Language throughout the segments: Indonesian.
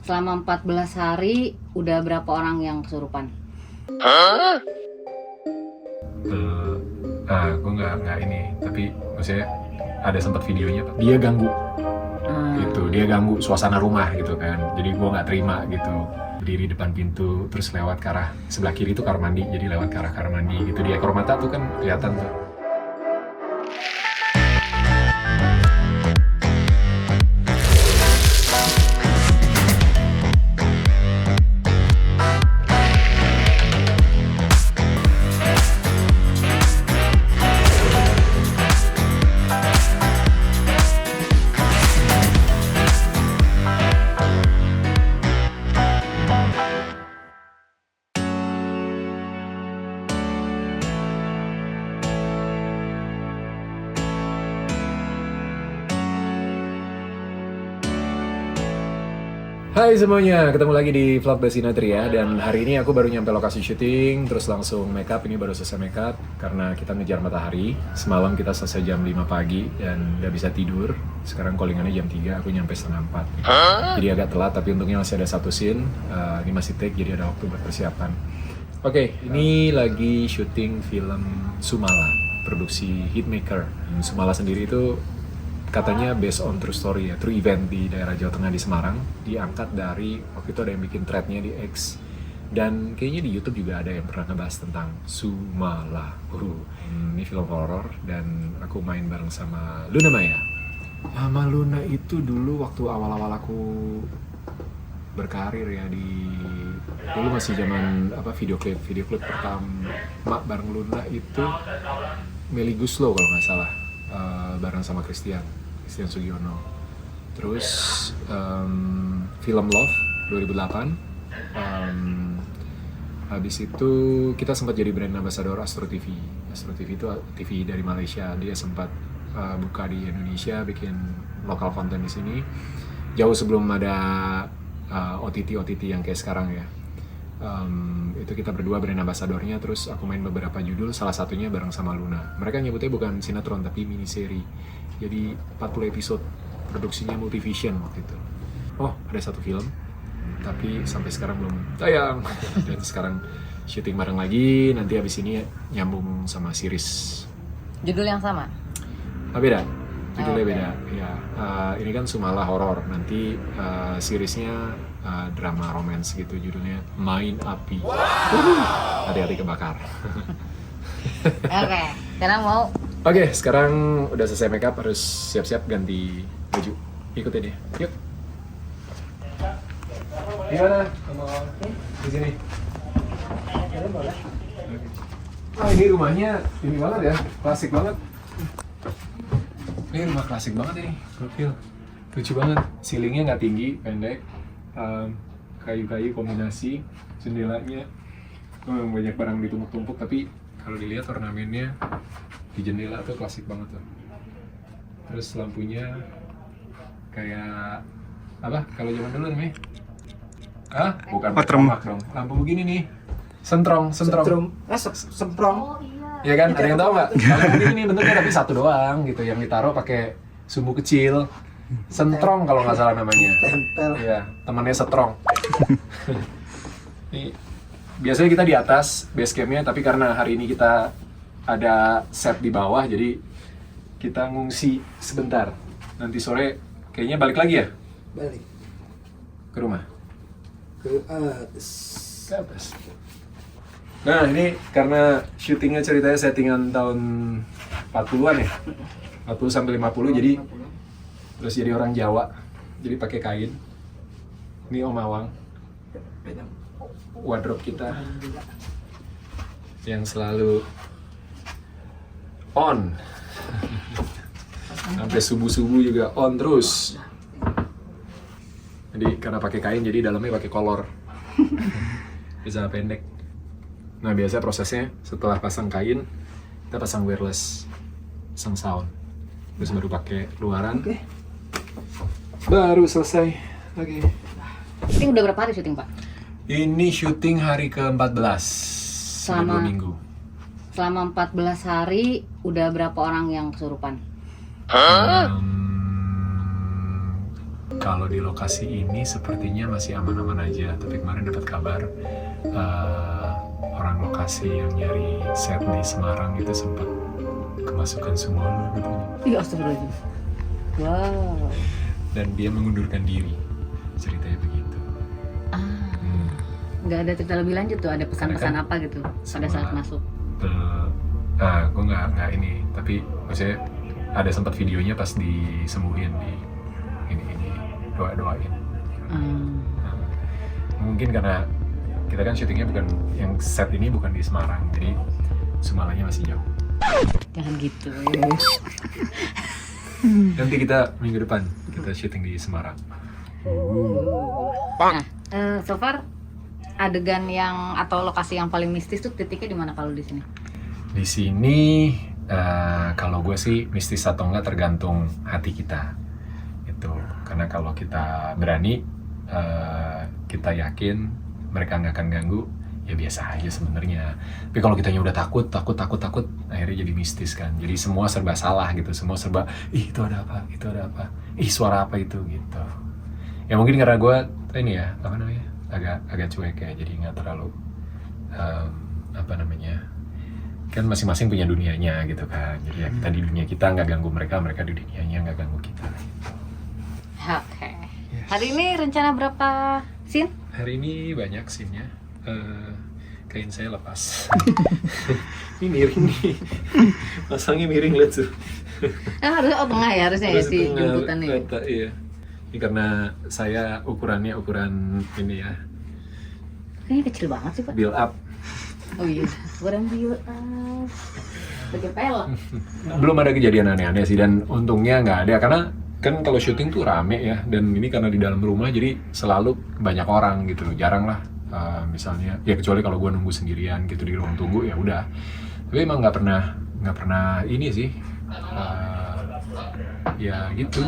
Selama 14 hari udah berapa orang yang kesurupan? Aku nggak ini, tapi maksudnya ada sempat videonya, Pak. Dia ganggu, gitu. Dia ganggu suasana rumah gitu kan. Jadi gue nggak terima gitu. Berdiri depan pintu, terus lewat ke arah sebelah kiri itu kamar mandi, jadi lewat ke arah kamar mandi gitu. Di ekor mata tuh kan kelihatan tuh. Hai semuanya, ketemu lagi di vlog Basinatri ya. Dan hari ini aku baru nyampe lokasi syuting, terus langsung make up. Ini baru selesai make up karena kita ngejar matahari. Semalam kita selesai jam 5 pagi dan gak bisa tidur. Sekarang callingannya jam 3, aku nyampe setengah 4. Jadi agak telat, tapi untungnya masih ada satu scene. Ini masih take, jadi ada waktu buat persiapan. Oke, ini lagi syuting film Sumala, produksi Hitmaker. Sumala sendiri itu katanya based on true story ya, true event di daerah Jawa Tengah di Semarang, diangkat dari waktu itu ada yang bikin threadnya di X, dan kayaknya di YouTube juga ada yang pernah ngebahas tentang Sumala. Ini film horor dan aku main bareng sama Luna Maya. Sama Luna itu dulu waktu awal-awal aku berkarir ya, dulu masih zaman video klip pertama bareng Luna itu Melly Guslow kalau nggak salah. Bareng sama Christian Sugiono. Terus film Love 2008. Habis itu kita sempat jadi brand ambassador Astro TV. Astro TV itu TV dari Malaysia. Dia sempat buka di Indonesia, bikin lokal konten di sini. Jauh sebelum ada OTT yang kayak sekarang ya. Itu kita berdua brand ambassadornya, terus aku main beberapa judul, salah satunya bareng sama Luna. Mereka nyebutnya bukan sinetron tapi miniseri, jadi 40 episode, produksinya Multivision waktu itu. Oh, ada satu film tapi sampai sekarang belum tayang. Dan sekarang syuting bareng lagi, nanti habis ini nyambung sama series. Judul yang sama? Beda, judulnya beda ya. Ini kan Sumala horor, nanti seriesnya drama romance gitu, judulnya Main Api. Hati-hati kebakar. Oke, sekarang mau? Oke, sekarang udah selesai makeup, harus siap-siap ganti baju. Ikutin ya, yuk. Gimana? Di sini. Ini rumahnya ini banget ya, klasik banget. Ini rumah klasik banget ini, profil. Lucu banget, ceilingnya nggak tinggi, pendek. Kayu-kayu kombinasi, jendelanya memang banyak barang ditumpuk-tumpuk, tapi kalau dilihat ornamennya di jendela tuh klasik banget tuh. Terus lampunya kayak apa? Kalau zaman dulu namanya? Bukan petromak dong. Lampu begini nih, sentrong. Semprong. Ya kan? Ada yang tahu nggak? Lampu begini nih bentuknya, tapi satu doang gitu, yang ditaruh pakai sumbu kecil. Sentrong kalau nggak salah namanya. Tempel. Iya, temannya setrong. Ini biasanya kita di atas base campnya, tapi karena hari ini kita ada set di bawah, jadi kita ngungsi sebentar. Nanti sore kayaknya balik lagi ya Balik ke rumah. ke atas. Ke atas. Nah ini karena syutingnya ceritanya settingan tahun 40-an ya, 40 sampai 50, jadi terus jadi orang Jawa, jadi pakai kain. Ini Om Awang, wardrobe kita yang selalu on. Sampai subuh-subuh juga on terus. Jadi karena pakai kain, jadi dalamnya pakai kolor. Bisa pendek. Nah biasa prosesnya setelah pasang kain, kita pasang wireless, pasang sound, terus baru pakai luaran. Oke. Baru selesai. Oke. Syuting udah berapa hari syuting, Pak? Ini syuting hari ke-14. Selama 2 minggu. Selama 14 hari udah berapa orang yang kesurupan? Kalau di lokasi ini sepertinya masih aman-aman aja, tapi kemarin dapat kabar orang lokasi yang nyari set di Semarang itu sempat kemasukan semua katanya. Iya, astagfirullahaladzim. Wow. Dan dia mengundurkan diri, ceritanya begitu. Nggak ada cerita lebih lanjut tuh, ada pesan-pesan Karena apa gitu pada semua- saat masuk? Gue nggak ini, tapi maksudnya ada sempat videonya pas disembuhin di ini doain. Nah, mungkin karena kita kan syutingnya bukan yang set ini bukan di Semarang, jadi Sumalanya masih jauh. Jangan gitu. Nanti kita minggu depan kita syuting di Semarang. Nah, so far adegan yang atau lokasi yang paling mistis tuh titiknya di mana kalau di sini? Di sini kalau gue sih mistis atau enggak tergantung hati kita itu, karena kalau kita berani kita yakin mereka nggak akan ganggu, ya biasa aja sebenarnya. Tapi kalau kitanya udah takut akhirnya jadi mistis kan, jadi semua serba salah gitu, semua serba itu ada apa, suara apa itu gitu. Ya mungkin karena gue ini ya apa namanya agak cuek ya, jadi nggak terlalu kan masing-masing punya dunianya gitu kan, jadi ya kita di dunia kita nggak ganggu mereka, mereka di dunianya nggak ganggu kita. Oke. Hari ini rencana berapa scene? Hari ini banyak scene-nya. Kain saya lepas. Ini miring nih. Pasangnya miring, lihat tuh. Harusnya tengah ya, harusnya ya si jemputan nih. Iya. Ini karena saya ukuran ini ya, Kayaknya kecil banget sih, Pak. build up. Oh iya, kurang build up. Pakai pelek. Belum ada kejadian aneh-aneh sih, dan untungnya nggak ada, karena kan kalau syuting tuh rame ya, dan ini karena di dalam rumah jadi selalu banyak orang gitu, jarang lah misalnya ya, kecuali kalau gue nunggu sendirian gitu di ruang tunggu ya udah. Tapi emang nggak pernah ini sih, ya gitu.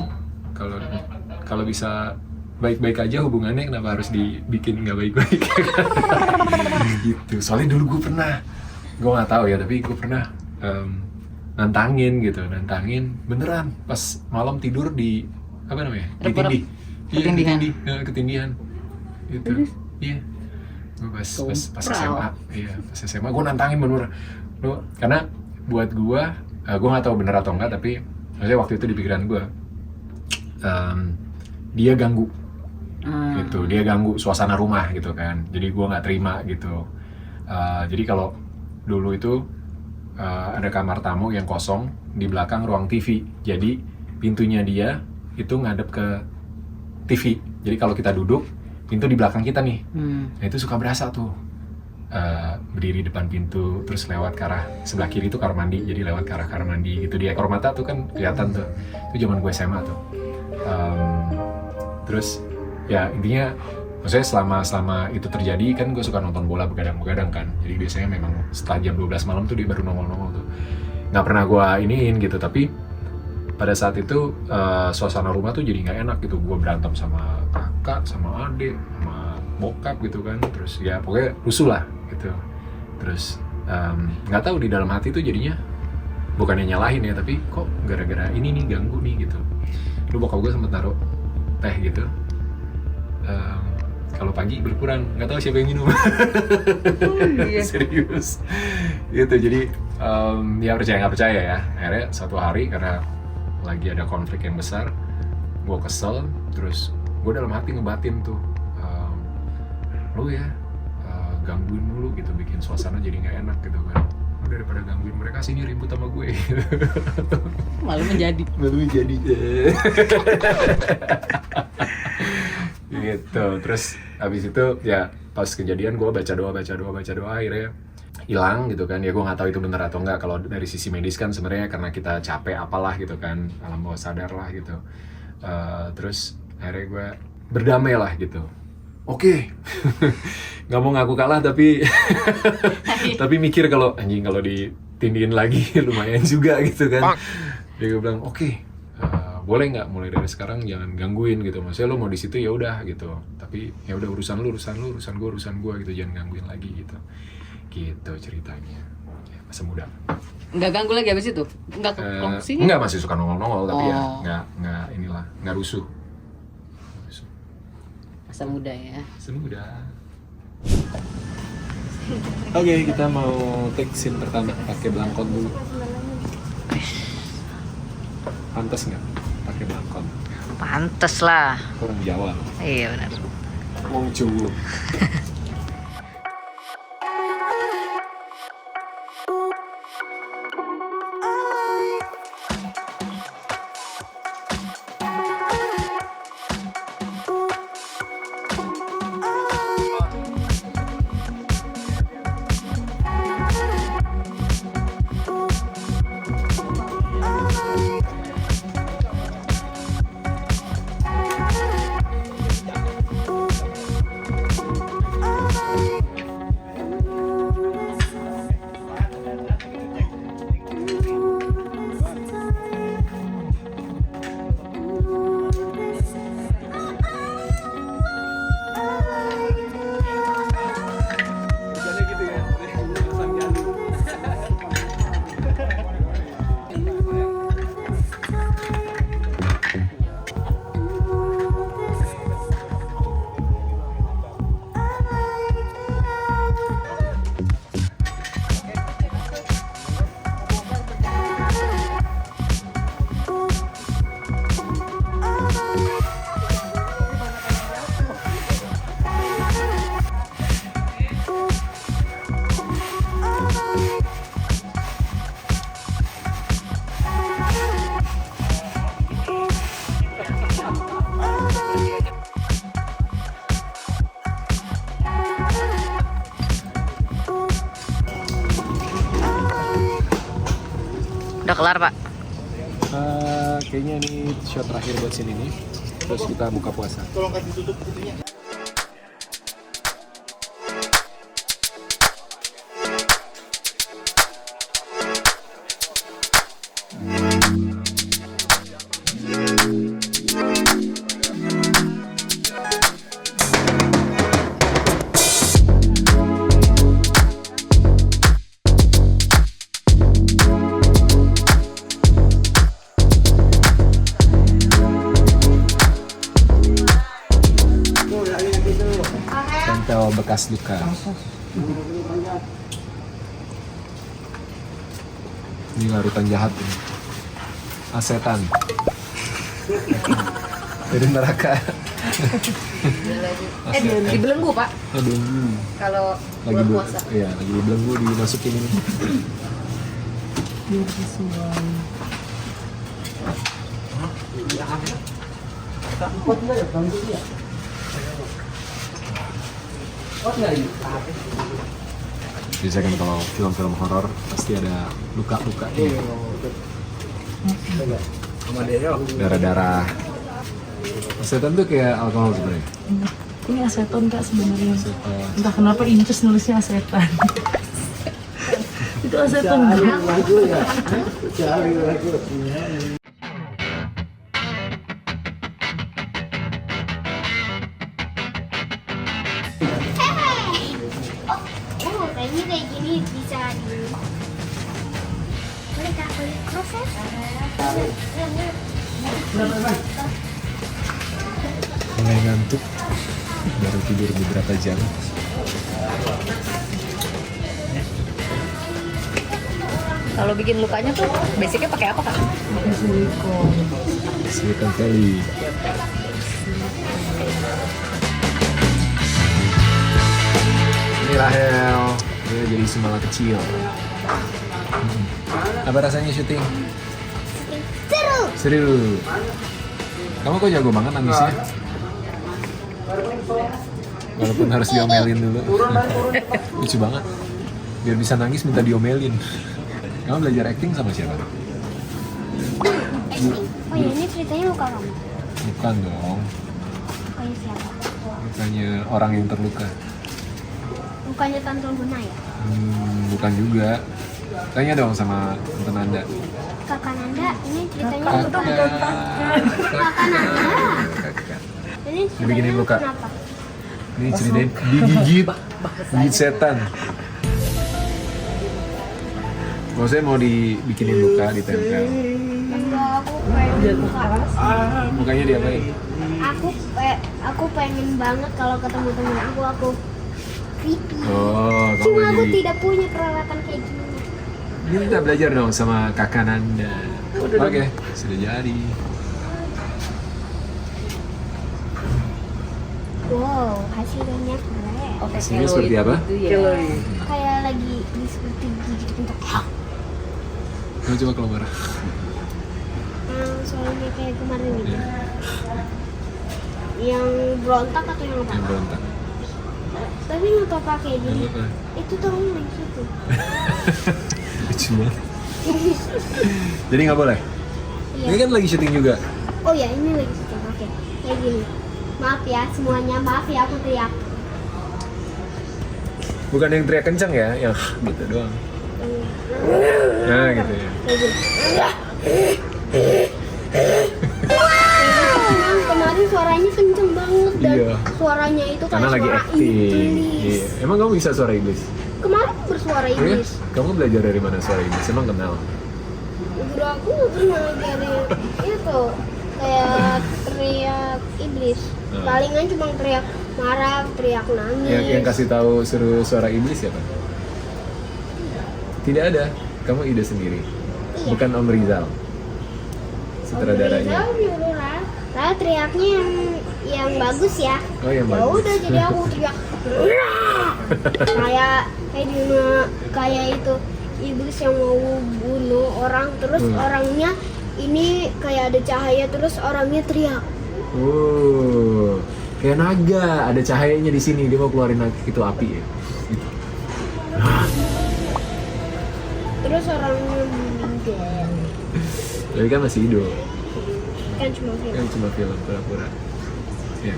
Kalau bisa baik-baik aja hubungannya, kenapa harus dibikin nggak baik-baik? Gitu. Soalnya dulu gue nggak tahu ya, tapi gue pernah nantangin beneran pas malam tidur di apa namanya, di tindih. Ketindihan. Ketindihan itu. Iya. Gue pas SMA. Iya, pas SMA gue nantangin bener. Karena buat gue nggak tahu bener atau enggak, tapi maksudnya waktu itu di pikiran gue dia ganggu gitu, dia ganggu suasana rumah gitu kan, jadi gue nggak terima gitu. Jadi kalau dulu itu ada kamar tamu yang kosong di belakang ruang TV, jadi pintunya dia itu ngadep ke TV, jadi kalau kita duduk pintu di belakang kita nih. Nah itu suka berasa tuh berdiri depan pintu, terus lewat ke arah sebelah kiri itu kamar mandi, jadi lewat ke arah kamar mandi gitu, di ekor mata tuh kan kelihatan tuh. Itu zaman gue SMA tuh. Terus ya intinya, maksudnya selama itu terjadi kan gue suka nonton bola begadang kan, jadi biasanya memang setelah jam 12 malam tuh dia baru nongol tuh. Nggak pernah gue iniin gitu, tapi pada saat itu suasana rumah tuh jadi nggak enak gitu. Gue berantem sama kakak, sama adik, sama bokap gitu kan, terus ya pokoknya rusuh lah gitu. Terus nggak tahu di dalam hati tuh jadinya bukannya nyalahin ya, tapi kok gara-gara ini nih ganggu nih gitu. Lu bokap gue sempet naruh teh gitu, kalau pagi berkurang, nggak tahu siapa yang minum. Iya. Serius gitu. Jadi ya percaya nggak percaya ya, akhirnya suatu hari karena lagi ada konflik yang besar, gue kesel, terus gue dalam hati ngebatin tuh, lu ya gangguin mulu gitu, bikin suasana jadi nggak enak gitu kan. Daripada gangguin mereka, sini ribut sama gue. Malu menjadi. Gitu. Terus habis itu ya pas kejadian gue baca doa akhirnya hilang gitu kan. Ya gue nggak tahu itu benar atau enggak. Kalau dari sisi medis kan sebenarnya karena kita capek apalah gitu kan, alam bawah sadar lah gitu. Terus akhirnya gue berdamai lah gitu. Oke. Nggak mau ngaku kalah, tapi tapi mikir kalau anjing kalau ditindihin lagi lumayan juga gitu kan. Dia bilang oke, boleh nggak mulai dari sekarang jangan gangguin gitu. Maksudnya lo mau di situ ya udah gitu, tapi ya udah urusan gue gitu, jangan gangguin lagi gitu. Gitu ceritanya. Ya, masa muda. Nggak ganggu lagi abis itu? Nggak ke sini? Enggak, masih suka nongol-nongol, tapi ya Oh. nggak rusuh. Masa muda ya. Semudah. Oke, kita mau take scene pertama pakai belangkon dulu. Pantas nggak pakai belangkon? Pantes lah. Orang Jawa. Iya benar. Wong Jawa. Udah kelar, Pak. Kayaknya ini shot terakhir buat scene ini. Terus kita buka puasa. Tolong kasih tutup pintunya. Tempel bekas luka. Ini larutan jahat ini. Asetan. Dari neraka. Dibelenggu, Pak. Aduh. Kalau Lagi bulan bu, puasa. iya, lagi dibelenggu dimasukin ini. Biasanya kan kalau film-film horor pasti ada luka-luka, darah-darah. Asetan tuh kayak alkohol sebenarnya. Ini aseton Kak sebenarnya. Asetan. Entah kenapa Incus nulisnya asetan. Itu aseton. Lagu ya. Cari lagu. Oh, kayaknya kayak gini bisa di. Boleh Kak, boleh proses? Mulai ngantuk, baru tidur beberapa jam. Kalau bikin lukanya tuh basicnya pakai apa, Kak? Pakai silikon. Silikon kali. Ini Rahel, dia jadi semangat kecil. Apa rasanya syuting? Seru! Seru. Kamu kok jago banget nangisnya? Walaupun harus diomelin dulu. Lucu banget. Biar bisa nangis minta diomelin. Kamu belajar acting sama siapa? Oh ya, ini ceritanya luka kamu. Bukan dong. Lukanya siapa? Bukannya orang yang terluka. Lukanya Tante Luna ya? Bukan juga. Tanya dong sama Tante Nanda. Kakak Nanda, ini ceritanya Kakak. Kakak Nanda. Kakak. Ini ceritanya Dibikinin luka. kenapa? Ini ceritain digigit. Gigit setan. Maksudnya mau dibikinin luka, ditempel. Enggak, aku pengen luka. Mukanya diapain? Aku aku pengen banget kalau ketemu temen aku creepy. Oh, kamu Cuma mau aku jadi... tidak punya peralatan kayak gini. Ini kita belajar dong sama kakak Nanda. Oke, sudah jadi. Wow, hasilnya keren. Oke, Hasilnya seperti apa? Gitu ya. Kayak lagi seperti gigit untuk Kamu coba kalau marah. soalnya kayak kemarin gitu. Ya, Yang berontak atau yang apa? yang berontak. Tapi nggak tau pakai Yang di. apa? Itu tahun lagi situ. Lucu banget. Jadi nggak boleh? Iya. Ini kan lagi syuting juga. Oh ya, ini lagi situ. Oke, kayak gini. Maaf ya semuanya, maaf ya aku teriak. Bukan yang teriak kencang ya, yang gitu doang. Nah gitu ya. Kayak gini. Kemarin suaranya kenceng banget dan Iya. suaranya itu kayak Karena lagi suara acting. iblis. Iya. Emang kamu bisa suara iblis? Kemarin bersuara Iya? iblis. Kamu belajar dari mana suara iblis? Emang kenal? Guru aku nggak pernah ngajarin itu kayak teriak iblis. Hmm. Palingan cuma teriak marah, teriak nangis. Yang kasih tahu suruh suara iblis siapa? Tidak ada. Kamu ide sendiri. Iya. Bukan Om Rizal. Sutradaranya. Rizal nyuruh Ra teriaknya yang bagus ya. Oh, yang Ya bagus. udah jadi aku teriak. kayak di kayak itu iblis yang mau bunuh orang terus orangnya ini kayak ada cahaya terus orangnya teriak. Oh, kayak naga. Ada cahayanya di sini. Dia mau keluarin itu api ya. Terus orangnya meninggal. Tapi kan masih hidup. Kan cuma film. Kan cuma film pura-pura. Ya.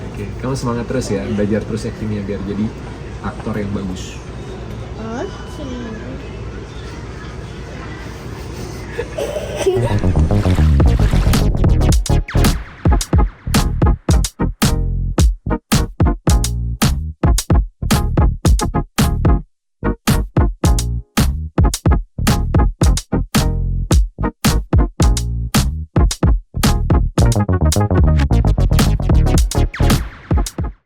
Oke, kamu semangat terus ya, belajar terus actingnya biar jadi aktor yang bagus. Oke.